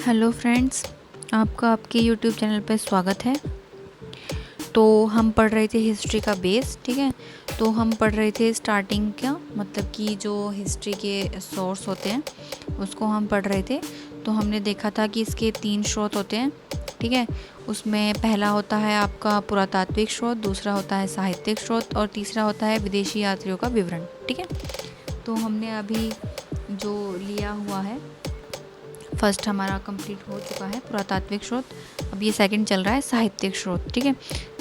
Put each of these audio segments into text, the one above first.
Hello friends, आपका आपके YouTube channel पर स्वागत है। तो हम पढ़ रहे थे हिस्ट्री का बेस, ठीक है। तो हम पढ़ रहे थे स्टार्टिंग का, मतलब कि जो हिस्ट्री के सोर्स होते हैं उसको हम पढ़ रहे थे। तो हमने देखा था कि इसके 3 स्रोत होते हैं, ठीक है। उसमें पहला होता है आपका पुरातात्विक स्रोत, दूसरा होता है साहित्यिक स्रोत और तीसरा होता है विदेशी यात्रियों का विवरण, ठीक है। तो हमने अभी जो लिया हुआ है, फर्स्ट हमारा कंप्लीट हो चुका है पुरातात्विक स्रोत। अब ये सेकंड चल रहा है साहित्यिक स्रोत, ठीक है।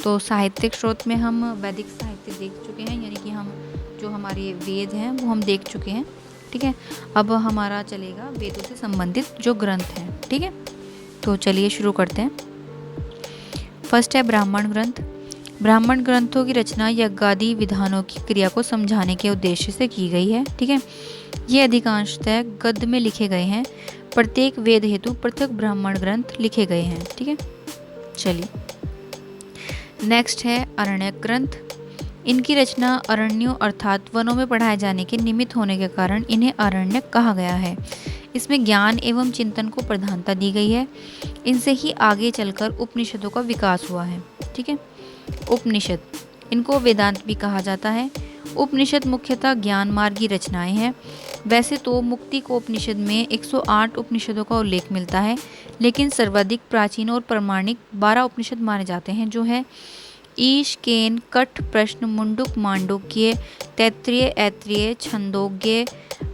तो साहित्यिक स्रोत में हम वैदिक साहित्य देख चुके हैं, यानी कि हम जो हमारे वेद हैं वो हम देख चुके हैं, ठीक है। अब हमारा चलेगा वेदों से संबंधित जो ग्रंथ हैं, ठीक है। तो चलिए शुरू करते हैं। फर्स्ट है ब्राह्मण ग्रंथ। ब्राह्मण ग्रंथों की रचना यज्ञादि विधानों की क्रिया को समझाने के उद्देश्य से की गई है, ठीक है। ये अधिकांशतः गद्य में लिखे गए हैं। प्रत्येक वेद हेतु पृथक ब्राह्मण ग्रंथ लिखे गए हैं, ठीक है। चलिए नेक्स्ट है अरण्यक ग्रंथ। इनकी रचना अरण्यों अर्थात वनों में पढ़ाए जाने के निमित्त होने के कारण इन्हें अरण्यक कहा गया है। इसमें ज्ञान एवं चिंतन को प्रधानता दी गई है। इनसे ही आगे चलकर उपनिषदों का विकास हुआ है, ठीक है। उपनिषद, इनको वेदांत भी कहा जाता है। उपनिषद मुख्यतः ज्ञान मार्ग की रचनाएं हैं। वैसे तो मुक्ति को उपनिषद में 108 उपनिषदों का उल्लेख मिलता है, लेकिन सर्वाधिक प्राचीन और प्रमाणिक 12 उपनिषद माने जाते हैं, जो है ईश, केन, कठ, प्रश्न, मुंडुक, मांडुक्य, तैत्तिरीय, ऐत्रेय, छंदोग्य,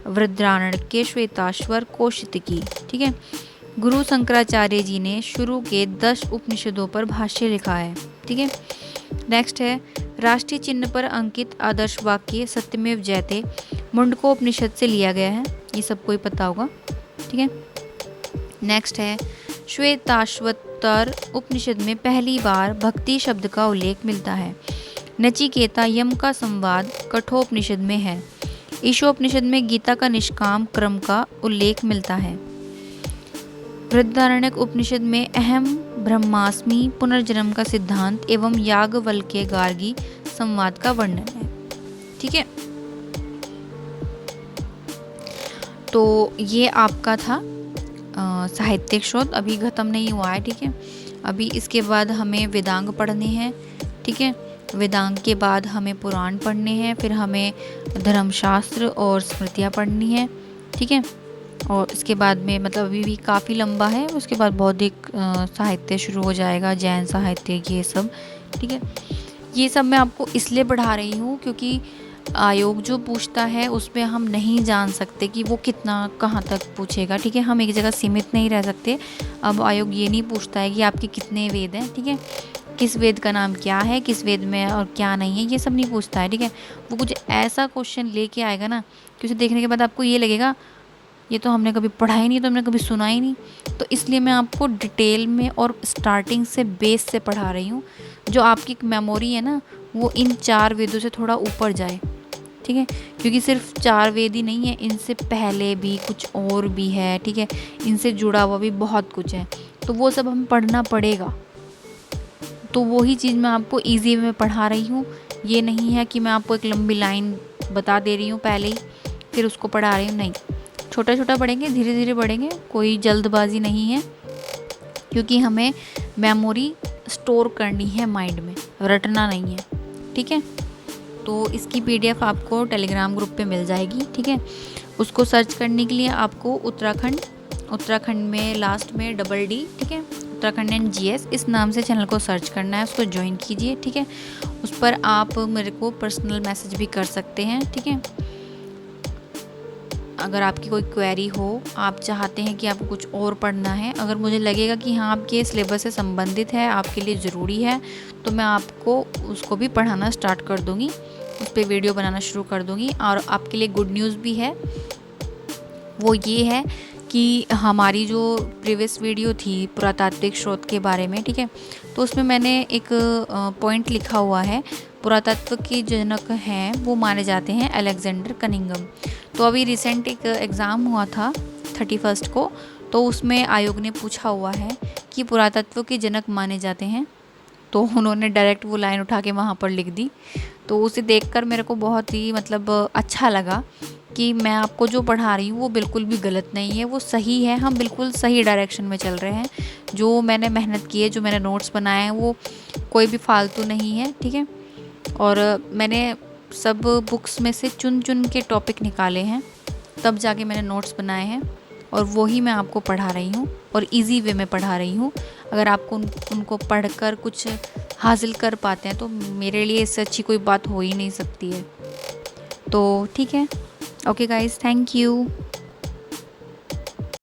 वृद्धारण्यक, श्वेताश्वर, कौशितकी, ठीक है। गुरु शंकराचार्य जी ने शुरू के 10 उपनिषदों पर भाष्य लिखा है, ठीक है। नेक्स्ट है राष्ट्रीय चिन्ह पर अंकित आदर्श वाक्य सत्यमेव जयते मुंडकोपनिषद से लिया गया है, ये सबको ही पता होगा, ठीक है। नेक्स्ट है श्वेताश्वतर उपनिषद में पहली बार भक्ति शब्द का उल्लेख मिलता है। नचिकेता यम का संवाद कठोपनिषद में है। ईशोपनिषद में गीता का निष्काम क्रम का उल्लेख मिलता है। बृहदारण्यक उपनिषद में अहम ब्रह्मास्मि पुनर्जन्म का सिद्धांत एवं याज्ञवल्क्य गार्गी संवाद का वर्णन है, ठीक है। तो ये आपका था साहित्यिक स्रोत, अभी खत्म नहीं हुआ है, ठीक है। अभी इसके बाद हमें वेदांग पढ़ने हैं, ठीक है। वेदांग के बाद हमें पुराण पढ़ने हैं, फिर हमें धर्मशास्त्र और स्मृतियाँ पढ़नी है, ठीक है। और इसके बाद में मतलब अभी भी काफ़ी लंबा है, उसके बाद बौद्धिक साहित्य शुरू हो जाएगा, जैन साहित्य, ये सब, ठीक है। ये सब मैं आपको इसलिए पढ़ा रही हूँ क्योंकि आयोग जो पूछता है उसमें हम नहीं जान सकते कि वो कितना कहाँ तक पूछेगा, ठीक है। हम एक जगह सीमित नहीं रह सकते। अब आयोग ये नहीं पूछता है कि आपके कितने वेद हैं, ठीक है, किस वेद का नाम क्या है, किस वेद में और क्या नहीं है, ये सब नहीं पूछता है, ठीक है। वो कुछ ऐसा क्वेश्चन लेके आएगा ना कि उसे देखने के बाद आपको ये लगेगा ये तो हमने कभी पढ़ा ही नहीं, तो हमने कभी सुना ही नहीं। तो इसलिए मैं आपको डिटेल में और स्टार्टिंग से बेस से पढ़ा रही हूँ, जो आपकी मेमोरी है ना वो इन 4 वेदों से थोड़ा ऊपर जाए, ठीक है। क्योंकि सिर्फ 4 वेद ही नहीं है, इनसे पहले भी कुछ और भी है, ठीक है। इनसे जुड़ा हुआ भी बहुत कुछ है, तो वो सब हमें पढ़ना पड़ेगा। तो वही चीज़ मैं आपको ईजी में पढ़ा रही हूँ। ये नहीं है कि मैं आपको एक लंबी लाइन बता दे रही हूँ पहले ही फिर उसको पढ़ा रही हूँ, नहीं। छोटा छोटा पढ़ेंगे, धीरे धीरे पढ़ेंगे, कोई जल्दबाजी नहीं है, क्योंकि हमें मेमोरी स्टोर करनी है माइंड में, रटना नहीं है, ठीक है। तो इसकी PDF आपको टेलीग्राम ग्रुप पे मिल जाएगी, ठीक है। उसको सर्च करने के लिए आपको उत्तराखंड में लास्ट में DD, ठीक है, उत्तराखंड एंड GS इस नाम से चैनल को सर्च करना है, उसको ज्वाइन कीजिए, ठीक है। उस पर आप मेरे को पर्सनल मैसेज भी कर सकते हैं, ठीक है। अगर आपकी कोई क्वेरी हो, आप चाहते हैं कि आपको कुछ और पढ़ना है, अगर मुझे लगेगा कि हाँ आपके सिलेबस से संबंधित है, आपके लिए ज़रूरी है, तो मैं आपको उसको भी पढ़ाना स्टार्ट कर दूँगी, उस पर वीडियो बनाना शुरू कर दूँगी। और आपके लिए गुड न्यूज़ भी है, वो ये है कि हमारी जो प्रीवियस वीडियो थी पुरातात्विक स्रोत के बारे में, ठीक है, तो उसमें मैंने एक पॉइंट लिखा हुआ है, पुरातत्व के जनक हैं वो माने जाते हैं अलेक्जेंडर कनिंघम। तो अभी रिसेंट एक एग्ज़ाम हुआ था 31 को, तो उसमें आयोग ने पूछा हुआ है कि पुरातत्व के जनक माने जाते हैं, तो उन्होंने डायरेक्ट वो लाइन उठा के वहाँ पर लिख दी। तो उसे देखकर मेरे को बहुत ही मतलब अच्छा लगा कि मैं आपको जो पढ़ा रही हूँ वो बिल्कुल भी गलत नहीं है, वो सही है, हम बिल्कुल सही डायरेक्शन में चल रहे हैं। जो मैंने मेहनत की है, जो मैंने नोट्स बनाए हैं, वो कोई भी फालतू नहीं है, ठीक है। और मैंने सब बुक्स में से चुन चुन के टॉपिक निकाले हैं, तब जाके मैंने नोट्स बनाए हैं और वही मैं आपको पढ़ा रही हूँ और इजी वे में पढ़ा रही हूँ। अगर आपको उनको पढ़कर कुछ हासिल कर पाते हैं तो मेरे लिए इससे अच्छी कोई बात हो ही नहीं सकती है। तो ठीक है, ओके गाइस, थैंक यू।